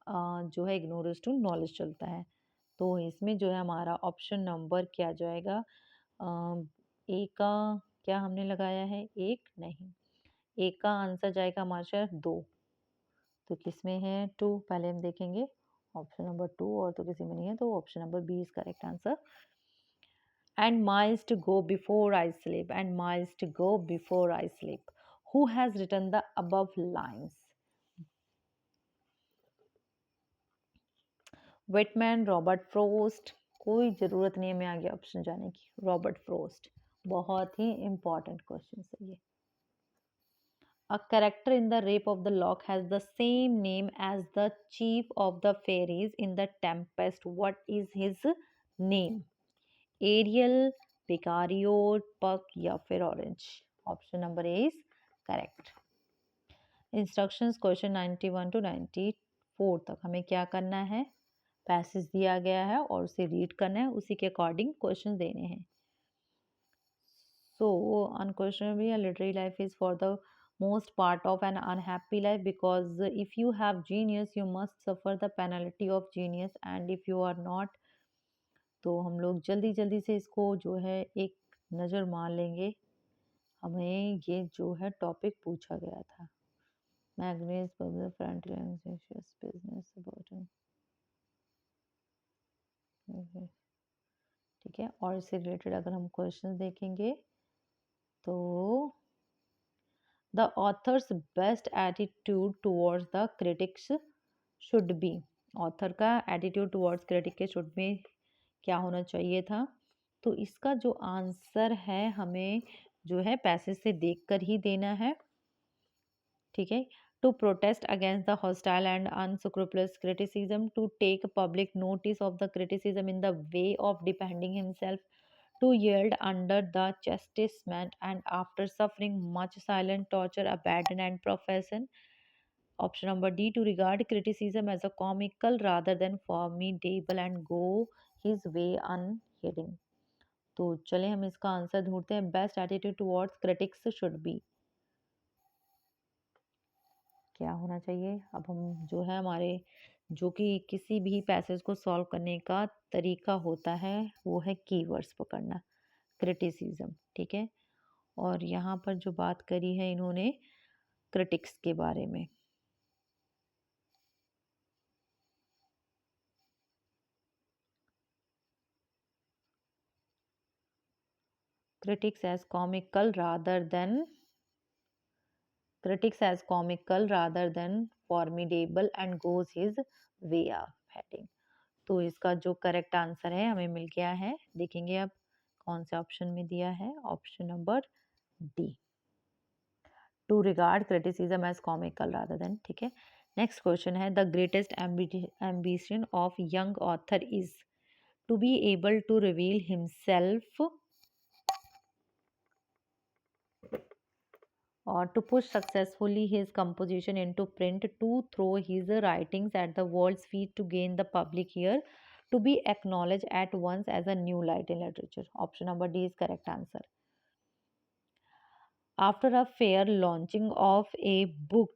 जो है इग्नोरेंस टू नॉलेज चलता है। तो इसमें जो है हमारा ऑप्शन नंबर क्या जाएगा? ए का क्या हमने लगाया है? एक नहीं, ए का आंसर जाएगा हमारा 2। तो किस में है 2? पहले हम देखेंगे ऑप्शन नंबर 2, और तो किसी में नहीं है, तो option number B is correct answer. And miles to go before I sleep, and miles to go before I sleep. Who has written the above lines? Whitman, Robert Frost। कोई ज़रूरत नहीं है हमें आगे ऑप्शन जाने की, रॉबर्ट फ्रोस्ट। बहुत ही important question है ये। A character in the Rape of the Lock has the same name as the chief of the fairies in the Tempest. What is his name? Ariel, पिकारियो, Puck या फिर orange? Option number A is correct. Instructions question 91 to 94 तक हमें क्या करना है? Passage दिया गया है और उसे रीड करना है, उसी के अकॉर्डिंग क्वेश्चन देने हैं। सो unquestionably a literary life is for the most part of an unhappy life because if you have genius you must suffer the penalty of genius and if you are not। तो हम लोग जल्दी जल्दी से इसको जो है एक नज़र मार लेंगे। हमें ये जो है टॉपिक पूछा गया था, मैग्नीज बिजनेस अबाउट। ठीक है, और इससे रिलेटेड अगर हम क्वेश्चन देखेंगे तो the author's best attitude towards the critics should be. Author का एटीट्यूड टुवर्ड्स क्रिटिक के शुड में क्या होना चाहिए था? तो इसका जो आंसर है हमें जो है पैसेज से देखकर ही देना है। ठीक है, to protest against the hostile and unscrupulous criticism, to take public notice of the criticism in the way of defending himself, to yield under the chastisement and after suffering much silent torture, abandon and profession। Option number D, to regard criticism as a comical rather than formidable and go his way unheeding। तो चले हम इसका answer ढूंढते हैं। Best attitude towards critics should be क्या होना चाहिए? अब हम जो है हमारे जो कि किसी भी पैसेज को सॉल्व करने का तरीका होता है वो है कीवर्ड्स पकड़ना, क्रिटिसिज्म। ठीक है, और यहाँ पर जो बात करी है इन्होंने क्रिटिक्स के बारे में, critics as comical rather than formidable and goes his way of heading। तो इसका जो करेक्ट आंसर है हमें मिल गया है। देखेंगे अब कौन से ऑप्शन में दिया है, option number D, to regard criticism as comical rather than. ठीक है, नेक्स्ट क्वेश्चन है the greatest ambition of young author is to be able to reveal himself or to push successfully his composition into print, to throw his writings at the world's feet to gain the public ear, to be acknowledged at once as a new light in literature. Option number D is correct answer. After a fair launching of a book,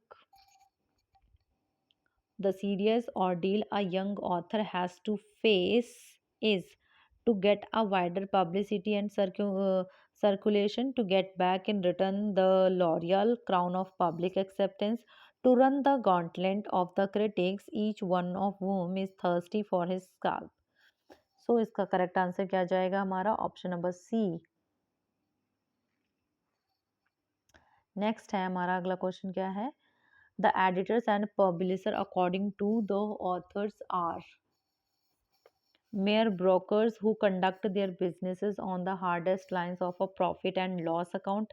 the serious ordeal a young author has to face is to get a wider publicity and circulation, to get back in return the laurel crown of public acceptance, to run the gauntlet of the critics, each one of whom is thirsty for his scalp. सो इसका correct answer क्या जाएगा हमारा option number C. Next है हमारा अगला question क्या है. The editors and publisher according to the authors are mere brokers who conduct their businesses on the hardest lines of a profit and loss account.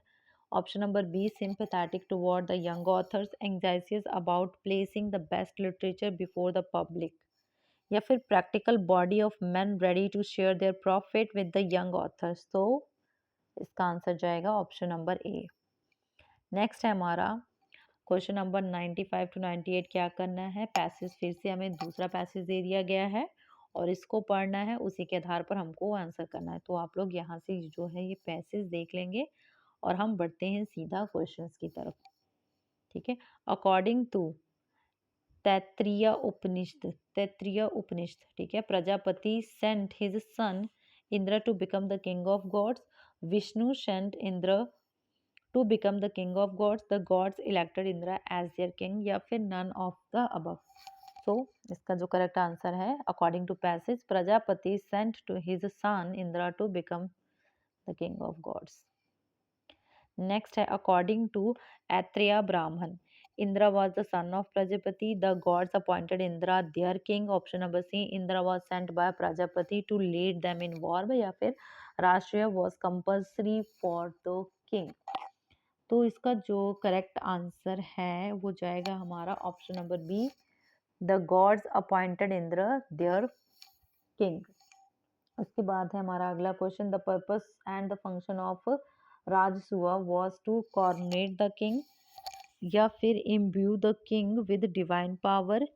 Option number B, sympathetic toward the young authors, anxious about placing the best literature before the public. या फिर practical body of men ready to share their profit with the young authors. तो इसका answer जाएगा option number ए. Next है हमारा question number 95 to 98. क्या करना है, पैसेज फिर से हमें दूसरा पैसेज दे दिया गया है और इसको पढ़ना है, उसी के आधार पर हमको आंसर करना है. तो आप लोग यहाँ से जो है ये पैसेज देख लेंगे और हम बढ़ते हैं सीधा क्वेश्चंस की तरफ. ठीक है. अकॉर्डिंग टू तैत्तिरीय उपनिषद, ठीक है, Prajapati sent his son Indra to become the king of gods. Vishnu sent Indra to become the king of gods. The gods elected Indra as their king, या फिर none of the above. So इसका जो करेक्ट आंसर है according to passage, Prajapati sent to his son Indra to become the king of gods. Next है according to Aitareya ब्राह्मण, Indra was the son of Prajapati. The gods appointed Indra their king. Option number C, Indra was sent by Prajapati to lead them in war. या फिर राष्ट्रीय was compulsory for the king. तो इसका जो correct answer है वो जाएगा हमारा option number B, the gods appointed Indra their king. उसके बाद है हमारा अगला question, the purpose and the function of Rajasuya was to coronate the king, या फिर imbue the king with divine power,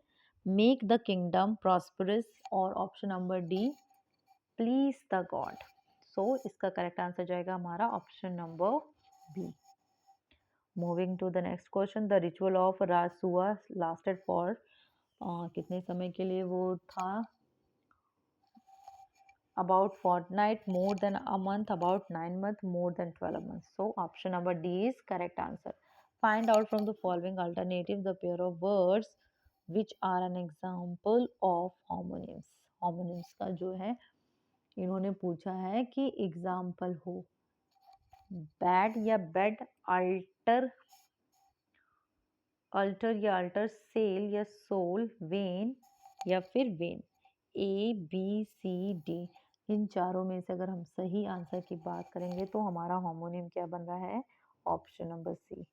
make the kingdom prosperous, और option number D, please the god. So इसका correct answer जाएगा हमारा option number B. Moving to the next question, the ritual of Rajasuya lasted for कितने समय के लिए वो था, about fortnight, more than a month, about 9 months, more than 12 months. So option number D is correct answer. Find out from the following alternative the pair of words which are an example of homonyms. Homonyms का जो है इन्होंने पूछा है कि example हो. Bad या bed, alter alter या अल्टर, सेल या सोल, वेन या फिर vein. A B C D, इन चारों में से अगर हम सही आंसर की बात करेंगे तो हमारा होमोनिम क्या बन रहा है, ऑप्शन नंबर सी.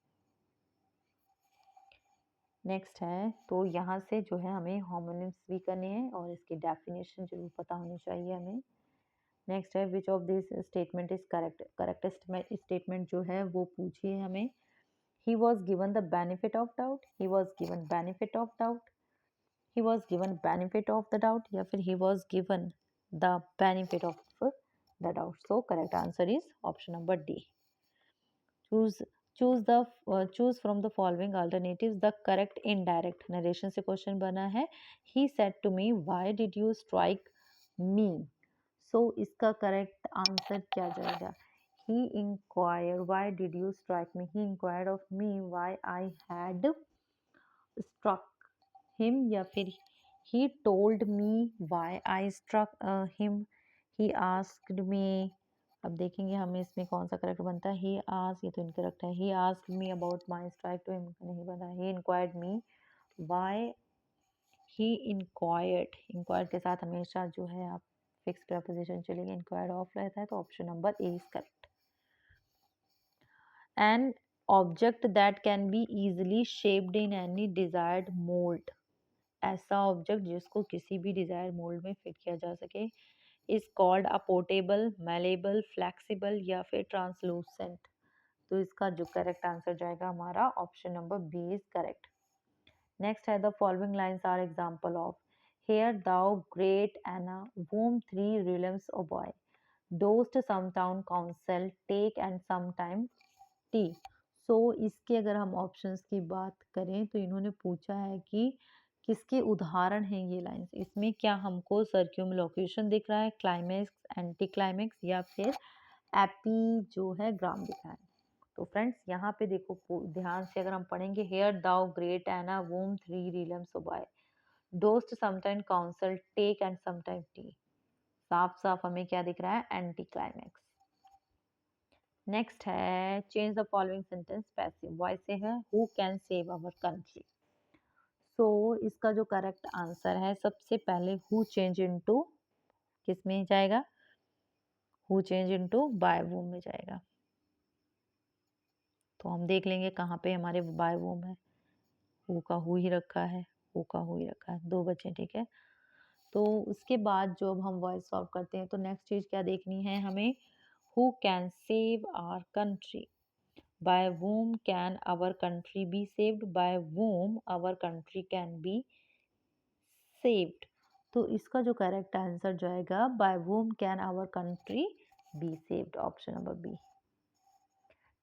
नेक्स्ट है, तो यहाँ से जो है हमें होमोनिम्स भी करने हैं और इसकी डेफिनेशन जरूर पता होनी चाहिए हमें. नेक्स्ट है, which of this statement is correct. Correctest statement जो है वो पूछिए हमें. He was given the benefit of doubt, he was given benefit of doubt, he was given benefit of the doubt, या फिर he was given the benefit of the doubt. So correct answer is option number D. choose choose from the following alternatives the correct indirect narration से question बना है. He said to me, why did you strike me? So इसका correct answer क्या जाएगा. He inquired, why did you strike me? He inquired of me why I had struck him, या फिर he told me why I struck him. He asked me, अब देखेंगे हमें इसमें कौन सा करेक्ट बनता है. he asked, ये तो इनकरेक्ट है. he asked me about my strike to him, नहीं बना. he inquired me why he inquired के साथ हमेशा जो है आप फिक्स प्रपोजिशन चलेगी, इंक्वायर्ड ऑफ रहता है. तो option number A is correct. An object that can be easily shaped in any desired mould, ऐसा ऑब्जेक्ट जिसको किसी भी डिजायर्ड मोल्ड में फिट किया जा सके, is called a portable, malleable, flexible या फिर ट्रांसलूसेंट. तो इसका जो करेक्ट आंसर जाएगा हमारा option number B is correct. Next है the following lines are example of here thou great Anna whom three realms obey dost sometime counsel take and sometime tea. सो इसके अगर हम options की बात करें तो इन्होंने पूछा है कि किसके उदाहरण हैं ये लाइंस। इसमें क्या हमको सर्क्यूमलोक्यूशन दिख रहा है, क्लाइमेक्स एंटी क्लाइमेक्स, या फिर एपी जो है ग्राम दिख रहा है। तो फ्रेंड्स यहाँ पे देखो ध्यान से अगर हम पढ़ेंगे here thou great Anna whom three realms obey dost sometime counsel take and sometime tea, साफ साफ हमें क्या दिख रहा है, एंटी क्लाइमेक्स। नेक्स्ट है change the following sentence passive voice से है who can save our country. So इसका जो करेक्ट आंसर है सबसे पहले हु चेंज इनटू किस में जाएगा, हु चेंज इनटू बाय वूम में जाएगा। तो हम देख लेंगे कहाँ पे हमारे बाय वूम है, हु का हु ही रखा है, हु का हु ही रखा है, दो बचे ठीक है। तो उसके बाद जो अब हम वॉइस सॉल्व करते हैं तो नेक्स्ट चीज क्या देखनी है हमें, who can save our country, by whom can our country be saved, by whom our country can be saved। तो इसका जो करेक्ट आंसर जाएगा by whom can our country be saved, option number B.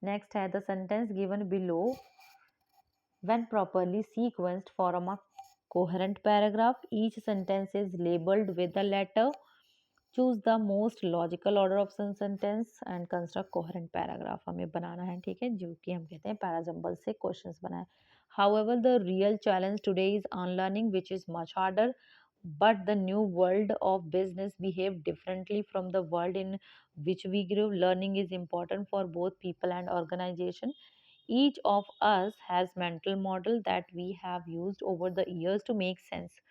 Next है the sentence given below when properly sequenced form a coherent paragraph, each sentence is labeled with a letter, choose the most logical order of sentence and construct coherent paragraph हमें बनाना है ठीक है, जो कि हम कहते हैं पैराजम्बल से क्वेश्चंस बनाए। However the real challenge today is unlearning which is much harder, but the new world of business behave differently from the world in which we grew. Learning is important for both people and organization. Each of us has mental model that we have used over the years to make sense।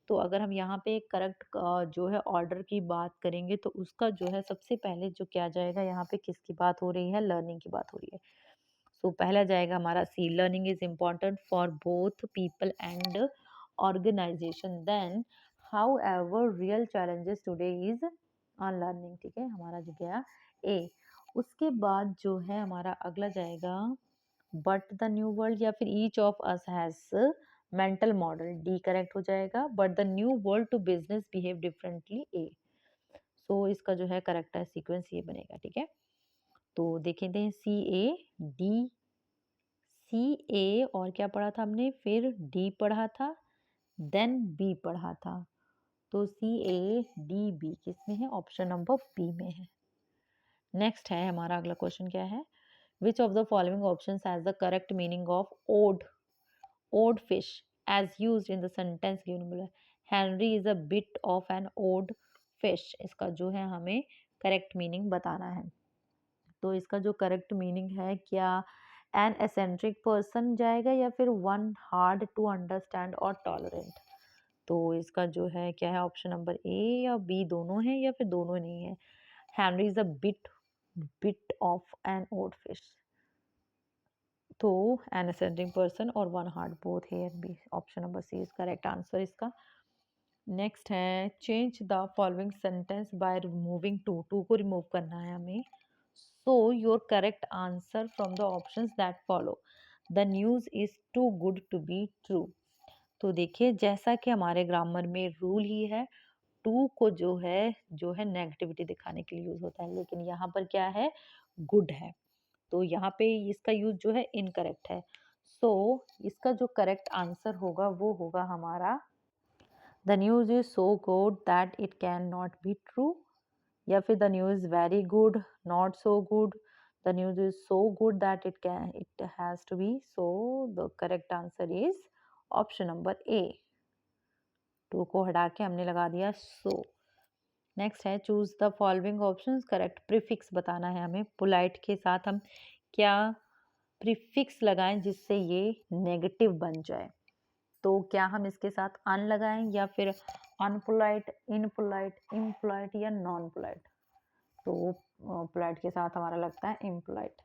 तो अगर हम यहाँ पे correct जो है order की बात करेंगे तो उसका जो है सबसे पहले जो क्या जाएगा, यहाँ पे किसकी बात हो रही है, लर्निंग की बात हो रही है। सो पहला जाएगा हमारा C, learning is important for both people and organisation. Then however real challenges today is on learning, ठीक है, हमारा जो गया ए। उसके बाद जो है हमारा अगला जाएगा बट द न्यू वर्ल्ड या फिर each of us has mental model, D correct हो जाएगा, but the new world to business behave differently, A. सो इसका जो है करेक्ट है सीक्वेंस ये बनेगा ठीक है। तो देखें थे सी ए डी, सी ए और क्या पढ़ा था हमने, फिर डी पढ़ा था, देन बी पढ़ा था। तो सी ए डी बी किस में है, ऑप्शन नंबर बी में है। नेक्स्ट है हमारा अगला क्वेश्चन क्या है, which of the following options has the correct meaning of odd, odd fish as used in the sentence given below। Henry is a bit of an odd fish, इसका जो है हमें करेक्ट मीनिंग बताना है। तो इसका जो करेक्ट मीनिंग है क्या एन एसेंट्रिक पर्सन जाएगा या फिर वन हार्ड टू अंडरस्टैंड और टॉलरेंट। तो इसका जो है क्या है, ऑप्शन नंबर ए या बी दोनों है या फिर दोनों नहीं है। Henry is a bit of an odd fish, तो एन असेंडिंग पर्सन और one heart both hair be, option number C is correct answer इसका। नेक्स्ट है change the following sentence by removing too, too को remove करना है हमें। So your correct answer from the options that follow, the news is too good to be true. तो देखिए जैसा कि हमारे ग्रामर में रूल ही है, टू को जो है नेगेटिविटी दिखाने के लिए यूज होता है, लेकिन यहाँ पर क्या है, गुड है, तो यहाँ पे इसका यूज जो है इनकरेक्ट है। सो इसका जो करेक्ट आंसर होगा वो होगा हमारा the news is so good that it can not be true, या फिर the news is very good not so good, the news is so good that it has to be, so the correct answer is option number A. Too को हटा के हमने लगा दिया so. Next है choose the following options, correct prefix बताना है हमें, पोलाइट के साथ हम क्या प्रीफिक्स लगाएं जिससे ये नेगेटिव बन जाए। तो क्या हम इसके साथ अन लगाएं या फिर अनपोलाइट, इनपोलाइट, इम्पोलाइट या नॉन पोलाइट। तो पोलाइट के साथ हमारा लगता है इम्पोलाइट।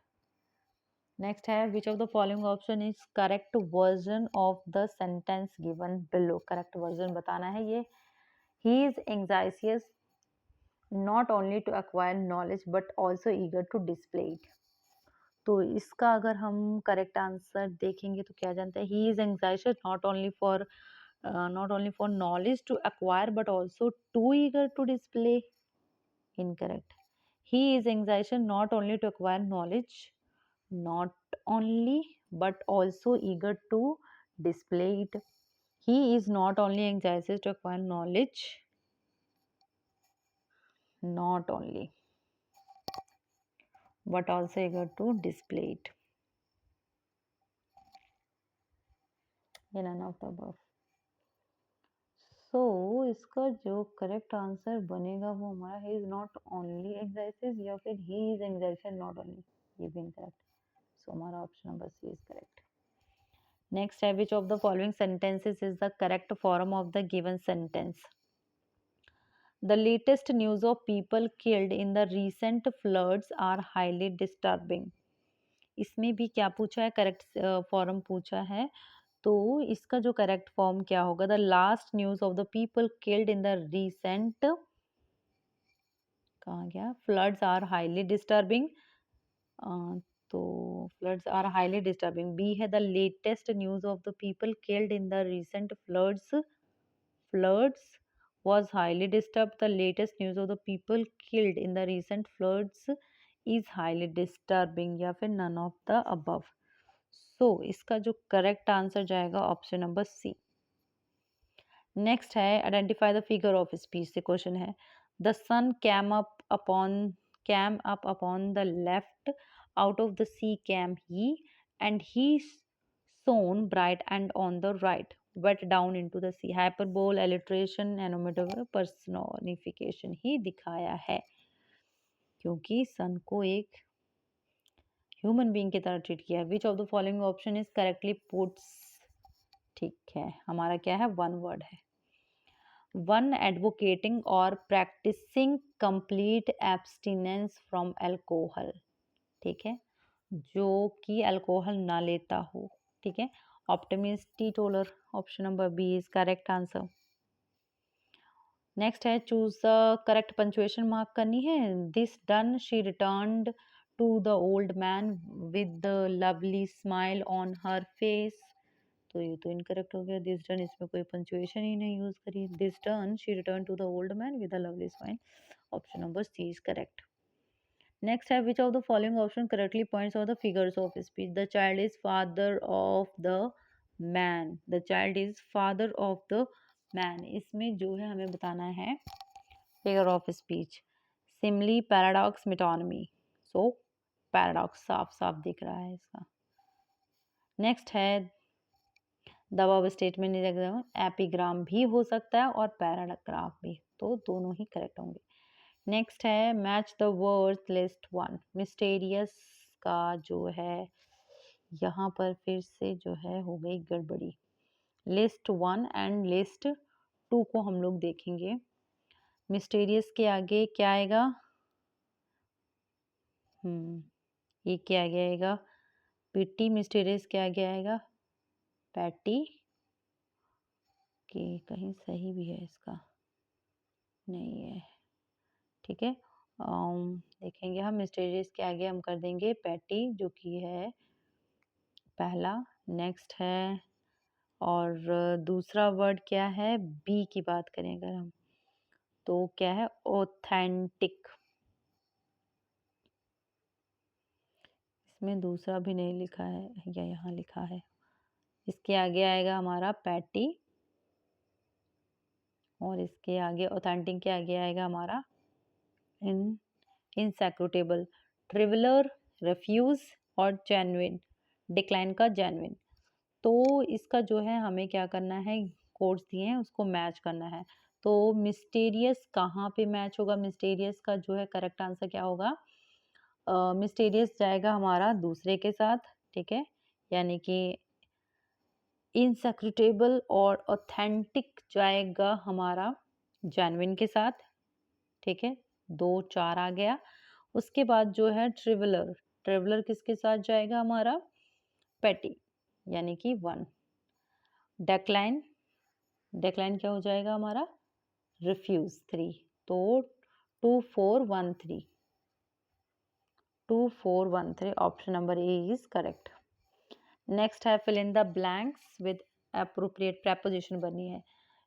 नेक्स्ट है which of the following option is correct version of the sentence given below, correct version बताना है ये। He is anxious not only to acquire knowledge but also eager to display it। तो इसका अगर हम correct answer देखेंगे तो क्या जानते हैं, he is anxious not only for knowledge to acquire but also too eager to display. Incorrect. He is anxious not only to acquire knowledge, not only but also eager to display it. He is not only anxious to acquire knowledge, not only but also eager to display it. In none of the above. So इसका जो correct answer बनेगा वो हमारा he is not only anxious या फिर he is anxious not only, ये भी incorrect. So हमारा option number C is correct. Next है, which of the following sentences is the correct form of the given sentence. The latest news of people killed in the recent floods are highly disturbing. इसमें भी क्या पूछा है, correct form पूछा है. तो इसका जो करेक्ट फॉर्म क्या होगा, the last news of the people killed in the recent, कहाँ गया, फ्लड्स आर हाईली डिस्टर्बिंग. तो floods are highly disturbing. B है, the latest news of the people killed in the recent floods was highly disturbed. The latest news of the people killed in the recent floods is highly disturbing, या फिर none of the above. So इसका जो correct answer जाएगा option number C. Next है, identify the figure of speech से question है. The sun came up upon the left, out of the sea came he, and he shone bright and on the right, wet down into the sea. Hyperbole, alliteration, onomatopoeia, personification ही दिखाया है, क्योंकि सन को एक human being की तरह treat किया है. Which of the following option is correctly puts. ठीक है, हमारा क्या है, वन वर्ड है. वन एडवोकेटिंग और practising complete abstinence from alcohol. ठीक है, जो कि अल्कोहल ना लेता हो. ठीक है, optimist, teetotaller. Option number B is correct answer. Next है, choose the correct punctuation mark करनी है. This done she returned to the old man with the lovely smile on her face. तो ये तो इनकरेक्ट हो गया. दिस डन, इसमें कोई पंचुएशन ही नहीं यूज करी. This done she return to the old man with a lovely smile. Option number C is correct. Next है, which of the following option correctly points of the figures of speech. The child is father of the man. The child is father of the man. इसमें जो है हमें बताना है figure of speech. Simile, paradox, metonymy. So paradox साफ साफ दिख रहा है इसका. नेक्स्ट है, the above statement is epigram भी हो सकता है और पैराग्राफ भी, तो दोनों ही करेक्ट होंगे. नेक्स्ट है, match the words list one. Mysterious का जो है यहाँ पर फिर से जो है हो गई गड़बड़ी. List one and list two को हम लोग देखेंगे. मिस्टेरियस के आगे क्या आएगा, ये क्या आगे आएगा, पिटी. मिस्टेरियस के आगे आएगा पैटी. कि कहीं सही भी है इसका, नहीं है. ठीक है, देखेंगे हम. मिस्टेरियस के आगे हम कर देंगे पैटी, जो कि है पहला. नेक्स्ट है, और दूसरा वर्ड क्या है, बी की बात करें अगर हम, तो क्या है, ऑथेंटिक. इसमें दूसरा भी नहीं लिखा है या यहाँ लिखा है. इसके आगे आएगा हमारा पैटी, और इसके आगे ऑथेंटिक के आगे आएगा हमारा इनसेक्यूटेबल, ट्रिवलर, रेफ्यूज और जेन्युइन. डिक्लाइन का जेन्युइन. तो इसका जो है हमें क्या करना है, कोड्स दिए हैं उसको मैच करना है. तो मिस्टेरियस कहाँ पे मैच होगा, मिस्टेरियस का जो है करेक्ट आंसर क्या होगा, मिस्टेरियस जाएगा हमारा दूसरे के साथ. ठीक है, यानी कि इनसेक्यूटेबल और ऑथेंटिक जाएगा हमारा जेन्युइन के साथ. ठीक है, 2 4 आ गया. उसके बाद जो है ट्रिवलर, ट्रिवलर किसके साथ जाएगा हमारा, पेटी, यानी कि 1. डेक्लाइन, डेक्लाइन क्या हो जाएगा हमारा, रिफ्यूज 3. तो 2 4 1 3, 2413 option number A is correct. Next है fill in the blanks with appropriate preposition बनी है।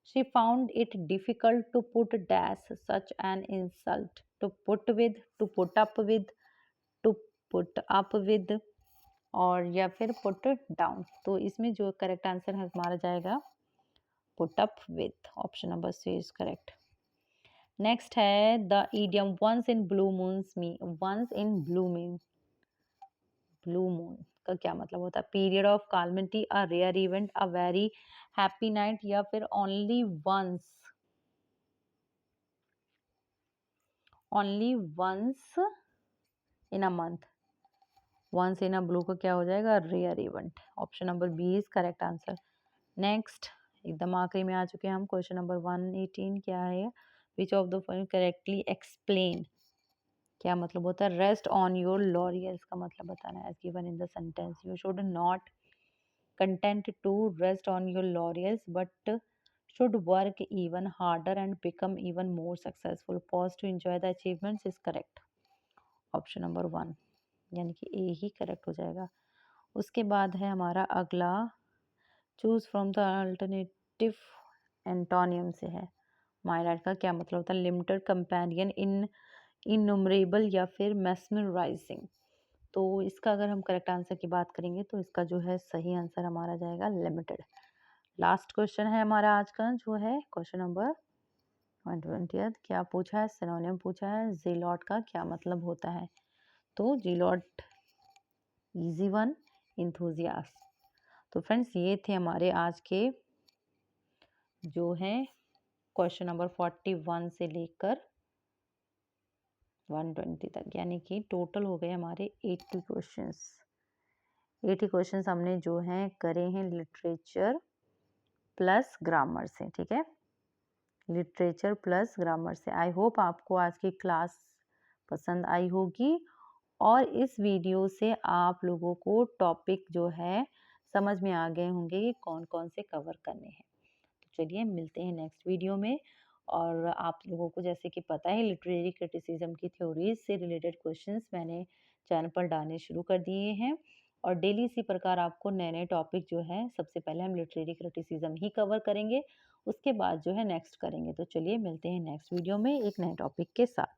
She found it difficult to put dash such an insult, to put with, to put up with, to put up with और या फिर put down. तो इसमें जो correct answer है हमारा जाएगा put up with, option number C is correct. Next है the idiom once in blue moons me, once in blue moon का क्या मतलब होता है? Period of calamity, a rare event, a very happy night या फिर only once in a month. Once in a blue का क्या हो जाएगा? Rare event, option number B is correct answer. Next एकदम आखिरी में आ चुके हैं हम। क्वेश्चन नंबर 118 क्या है? Which of the following correctly explain, क्या मतलब होता है? रेस्ट ऑन योर लॉरियल्स का मतलब बताना है। As given in the sentence, you should not content to rest on your laurels but should work even harder and become even more successful. Pause to enjoy the achievements is correct, option number 1 यानी कि ए ही correct हो जाएगा। उसके बाद है हमारा अगला, choose from the alternative antonym से है। माइराइट का क्या मतलब होता है? लिमिटेड, कंपेनियन, इननुमरेबल या फिर मेस्मराइजिंग। तो इसका अगर हम करेक्ट आंसर की बात करेंगे तो इसका जो है सही आंसर हमारा जाएगा लिमिटेड। लास्ट क्वेश्चन है हमारा आज का, जो है क्वेश्चन नंबर 120। क्या पूछा है? सिनोनिम पूछा है। जीलॉट का क्या मतलब होता है? तो जीलॉट इजी वन, इंथुजियास्ट। तो फ्रेंड्स ये थे हमारे आज के जो है क्वेश्चन नंबर 41 से लेकर 120 तक, यानी कि टोटल हो गए हमारे 80 क्वेश्चंस। 80 क्वेश्चंस हमने जो हैं करे हैं लिटरेचर प्लस ग्रामर से, ठीक है, लिटरेचर प्लस ग्रामर से। आई होप आपको आज की क्लास पसंद आई होगी और इस वीडियो से आप लोगों को टॉपिक जो है समझ में आ गए होंगे कि कौन कौन से कवर करने हैं। तो चलिए मिलते हैं नेक्स्ट वीडियो में। और आप लोगों को जैसे कि पता है लिटरेरी क्रिटिसिज्म की थ्योरीज से रिलेटेड क्वेश्चंस मैंने चैनल पर डालने शुरू कर दिए हैं और डेली इसी प्रकार आपको नए नए टॉपिक जो है, सबसे पहले हम लिटरेरी क्रिटिसिज्म ही कवर करेंगे, उसके बाद जो है नेक्स्ट करेंगे। तो चलिए मिलते हैं नेक्स्ट वीडियो में एक नए टॉपिक के साथ।